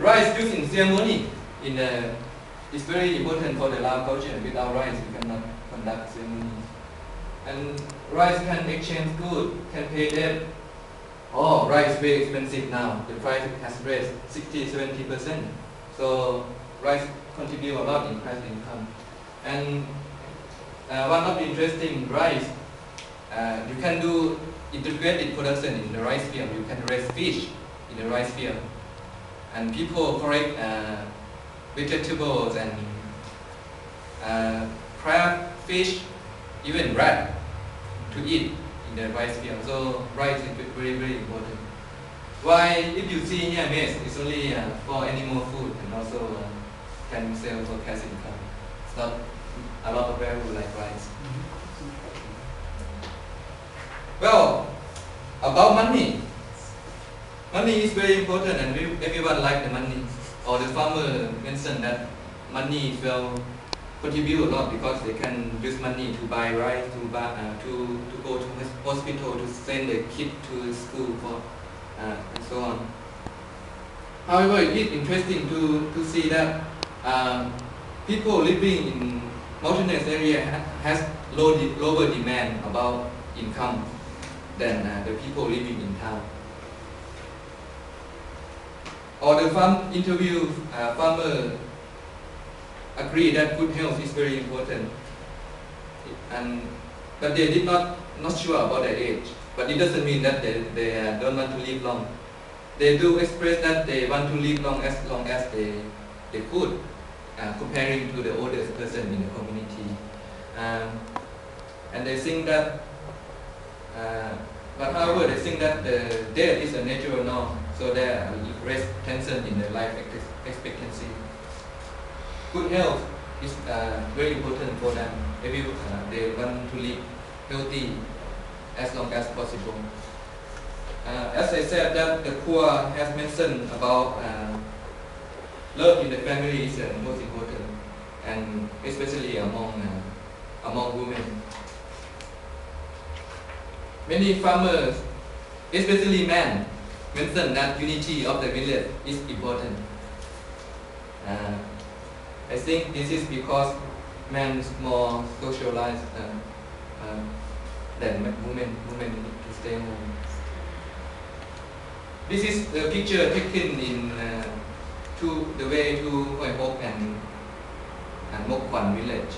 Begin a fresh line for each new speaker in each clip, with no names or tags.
rice used in ceremony is very important for the Lao culture. Without rice, you cannot conduct ceremonies. And rice can exchange goods, can pay debt. Oh, rice is very expensive now. The price has raised 60–70%. So rice contribute a lot in price income. And one of the interesting rice, you can do integrated production in the rice field. You can raise fish in the rice field, and people collect vegetables and crab, fish, even rat to eat in the rice field. So rice is very important. Why, if you see here, maize is only for animal food and also can sell for cash income. It's not a lot of value like rice. Well, about money. Money is very important, and everyone like the money. Or the farmer mentioned that money will contribute a lot because they can use money to buy rice, to go to hospital, to send the kid to school, and so on. However, it is interesting to see that people living in mountainous area has lower demand about income than the people living in town. Or the farm interview farmer agree that good health is very important, but they did not sure about their age. But it doesn't mean that they don't want to live long. They do express that they want to live long as they could, comparing to the oldest person in the community. And they think that, but however, they think that the death is a natural norm, so there is tension in the life expectancy. Good health is very important for them. Maybe they want to live healthy as long as possible. As I said, that the poor has mentioned about love in the family is most important, and especially among women. Many farmers, especially men, mention that unity of the village is important. I think this is because men is more socialized than women need to stay home. This is a picture taken in the way to Hoi Hok and Mok Kwan village.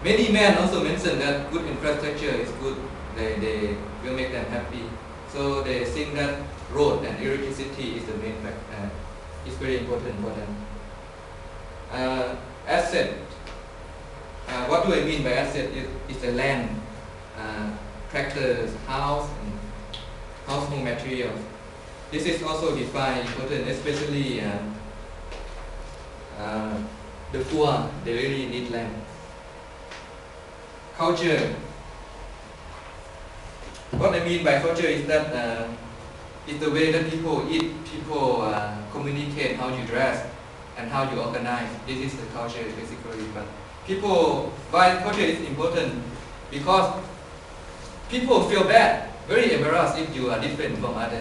Many men also mention that good infrastructure is good. They will make them happy. So they think that road and electricity is the main factor. It's very important for them. Asset. What do I mean by asset? It's the land, tractors, house, and household materials. This is also defined important, especially the poor. They really need land. Culture. What I mean by culture is that it's the way that people eat, people communicate, how you dress, and how you organize. This is the culture basically. But why culture is important? Because people feel bad, very embarrassed if you are different from other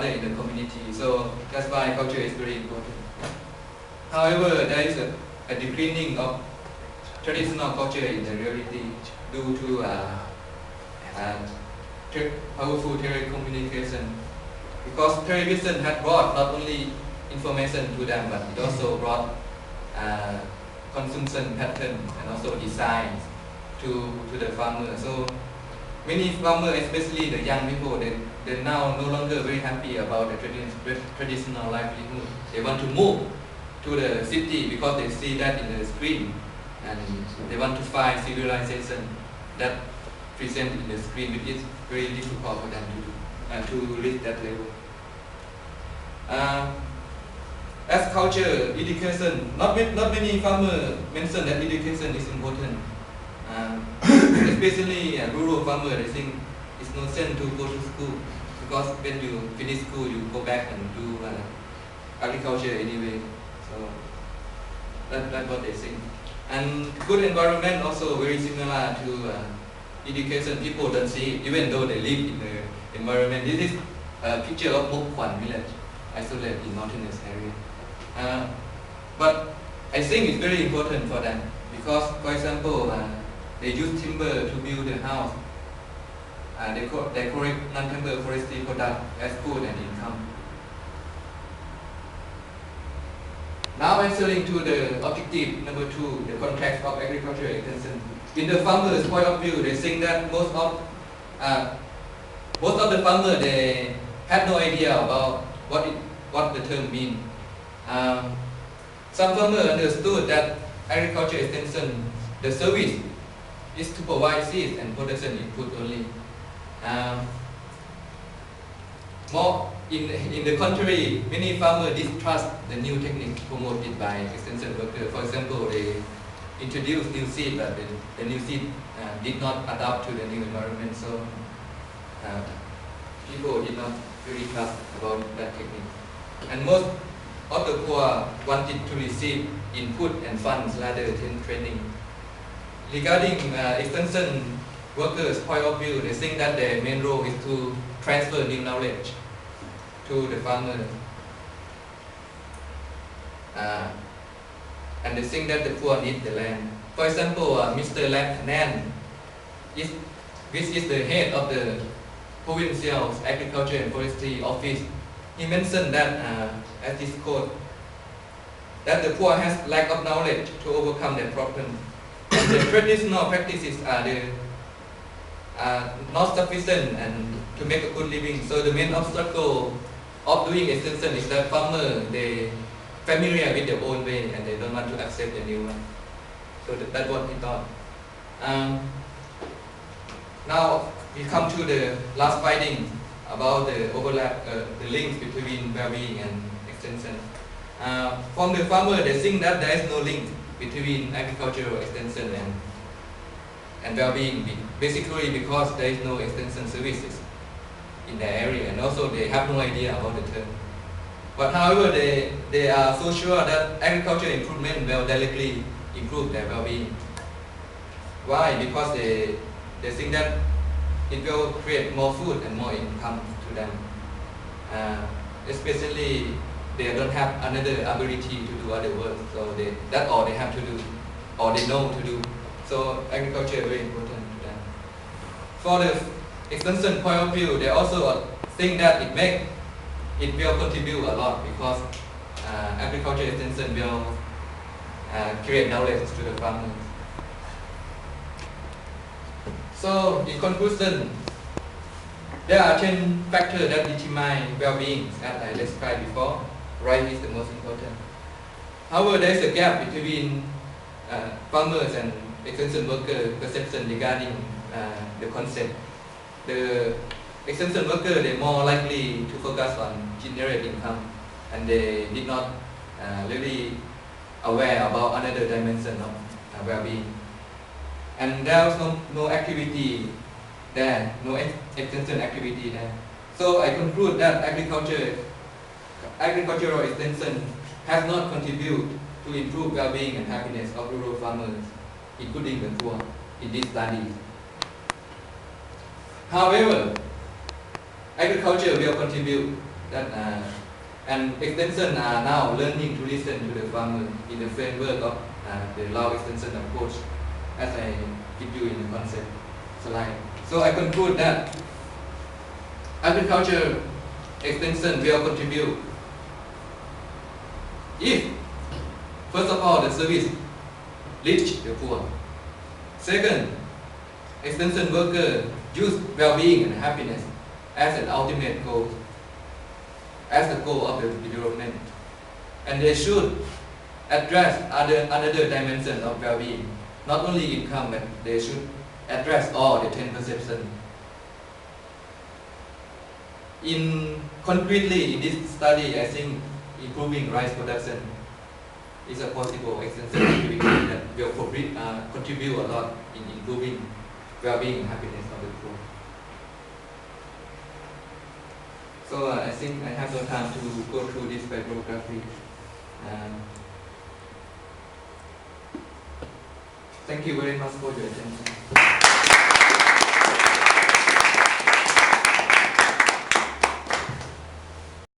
in the community. So that's why culture is very important. However, there is a declining of traditional culture in the reality due to powerful telecommunication, because television had brought not only information to them, but it also brought consumption pattern and also designs to the farmer. So many farmers, especially the young people, they're now no longer very happy about the traditional livelihood. They want to move to the city because they see that in the screen, and they want to find civilization that present in the screen, which is very difficult for them to reach that level. As culture, education, not many farmers mention that education is important. Especially rural farmers, I think it's no sense to go to school, because when you finish school, you go back and do agriculture anyway. So that's what they think. And good environment also very similar to education. People don't see it, even though they live in the environment. This is a picture of Mok Kwan village. isolated in mountainous area. But I think it's very important for them because, for example, they use timber to build the house. They collect non-timber forestry products as food and income. Now answering to the objective number 2, the context of agricultural extension. In the farmer's point of view, they think that most of the farmers, they had no idea about what the term means. Some farmers understood that agriculture extension, the service, is to provide seeds and production input only. More in the contrary, many farmers distrust the new techniques promoted by extension workers. For example, they introduced new seed, but the new seed did not adapt to the new environment. So people did not really trust about that technique. And most of the poor wanted to receive input and funds rather than training. Regarding extension workers' point of view, they think that their main role is to transfer new knowledge to the farmer. And they think that the poor need the land. For example, Mr. Nan, which is the head of the Provincial Agriculture and Forestry Office, he mentioned that, as this quote, that the poor has lack of knowledge to overcome their problem. The traditional practices are not sufficient and to make a good living. So the main obstacle of doing extension is that farmers, they familiar with their own way and they don't want to accept the new one. So that's what he thought. Now we come to the last finding about the overlap, the links between well-being and extension. From the farmer, they think that there is no link between agricultural extension and well-being, basically because there is no extension services in the area, and also they have no idea about the term. But however, they are so sure that agricultural improvement will directly improve their well-being. Why? Because they think that it will create more food and more income to them. Especially they don't have another ability to do other work, so that's all they have to do, or they know to do. So agriculture is very important to them. For the extension point of view, they also think that it will contribute a lot because agriculture extension will create knowledge to the farmers. So in conclusion, there are 10 factors that determine well-being, as I described before. Right is the most important. However, there is a gap between farmers and extension worker perception regarding the concept. The extension worker, they're more likely to focus on generate income, and they did not really aware about another dimension of well-being. And there was no activity there, no extension activity there. So I conclude that agricultural extension has not contributed to improve well-being and happiness of rural farmers, including the poor, in this study. However, agriculture will contribute that, and extension are now learning to listen to the farmer in the framework of the law extension approach, as I give you in the concept slide. So I conclude that agriculture extension will contribute if, first of all, the service reach the poor. Second, extension workers use well-being and happiness as an ultimate goal, as the goal of the development. And they should address another dimension of well-being, not only income, but they should address all the 10 perceptions. Concretely, in this study, I think improving rice production is a possible extension activity that will contribute a lot in improving well-being and happiness of the poor. So I think I have no time to go through this bibliography. Thank you very much for your attention.